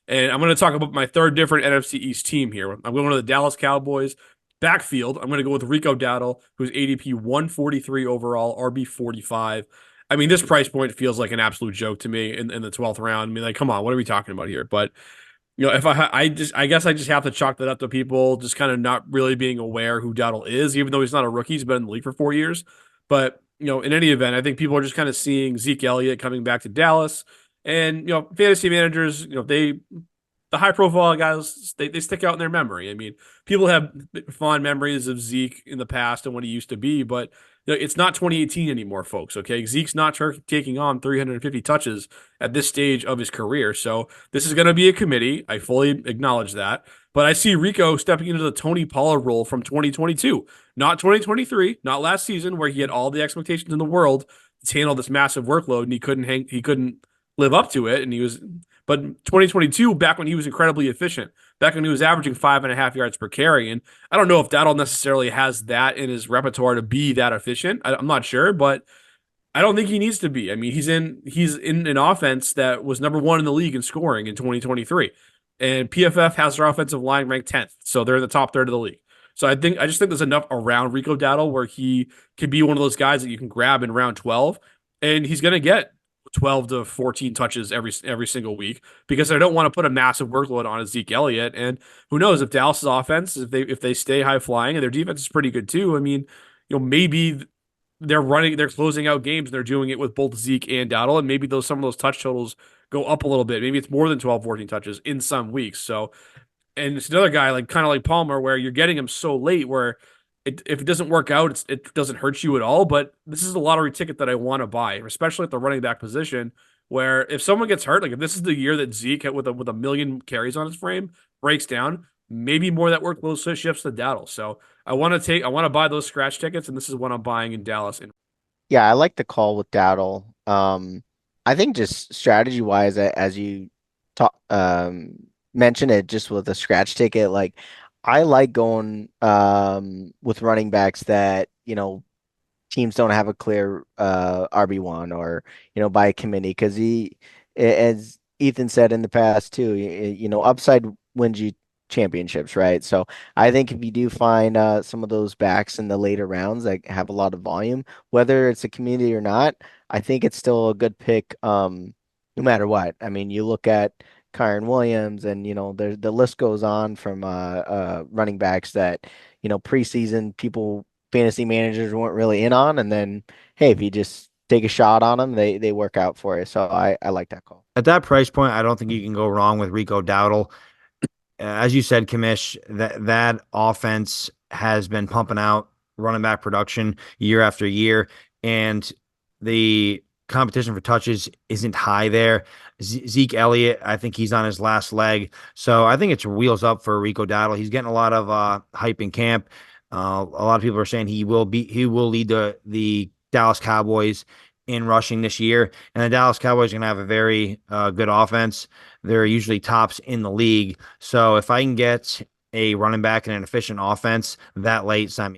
And I'm going to talk about my third different NFC East team here. I'm going to the Dallas Cowboys backfield. I'm going to go with Rico Dowdle, who's ADP 143 overall, RB 45. I mean, this price point feels like an absolute joke to me in the 12th round. I mean, like, come on, what are we talking about here? But if I guess I just have to chalk that up to people just kind of not really being aware who Dowdle is, even though he's not a rookie. He's been in the league for 4 years. But, in any event, I think people are just kind of seeing Zeke Elliott coming back to Dallas. And, fantasy managers, the high profile guys, they stick out in their memory. I mean, people have fond memories of Zeke in the past and what he used to be, but it's not 2018 anymore, folks. Okay. Zeke's not taking on 350 touches at this stage of his career. So this is going to be a committee. I fully acknowledge that. But I see Rico stepping into the Tony Pollard role from 2022, not 2023, not last season, where he had all the expectations in the world to handle this massive workload and he couldn't live up to it. But 2022, back when he was incredibly efficient, back when he was averaging 5.5 yards per carry. And I don't know if Dowdle necessarily has that in his repertoire to be that efficient. I'm not sure, but I don't think he needs to be. I mean, he's in an offense that was number one in the league in scoring in 2023. And PFF has their offensive line ranked 10th. So they're in the top third of the league. So I just think there's enough around Rico Dowdle where he could be one of those guys that you can grab in round 12. And he's going to get 12 to 14 touches every single week because I don't want to put a massive workload on Zeke Elliott. And who knows if Dallas's offense, if they stay high flying and their defense is pretty good too. I mean, maybe they're closing out games and they're doing it with both Zeke and Dowdle, and maybe some of those touch totals go up a little bit. Maybe it's more than 12, 14 touches in some weeks. So, and it's another guy like kind of like Palmer where you're getting him so late where if it doesn't work out, it doesn't hurt you at all. But this is a lottery ticket that I want to buy, especially at the running back position, where if someone gets hurt, like if this is the year that Zeke with a million carries on his frame breaks down, maybe more of that workload shifts to Dowdle. So I want to buy those scratch tickets, and this is what I'm buying in Dallas. Yeah, I like the call with Dowdle. I think just strategy wise, as you talk, mention it, just with a scratch ticket, like I like going with running backs that teams don't have a clear RB1 or by a committee because as Ethan said in the past too, upside wins you championships, right? So I think if you do find some of those backs in the later rounds that have a lot of volume, whether it's a community or not, I think it's still a good pick, no matter what. I mean, you look at Kyron Williams, and the list goes on from running backs that preseason people fantasy managers weren't really in on, and then hey, if you just take a shot on them, they work out for you. So I like that call. At that price point, I don't think you can go wrong with Rico Dowdle. As you said, Kamish, that offense has been pumping out running back production year after year, and the competition for touches isn't high there. Zeke Elliott, I think he's on his last leg, so I think it's wheels up for Rico Dowdle. He's getting a lot of hype in camp. A lot of people are saying he will lead the Dallas Cowboys in rushing this year, and the Dallas Cowboys are going to have a very good offense. They're usually tops in the league. So if I can get a running back and an efficient offense that late, sign me.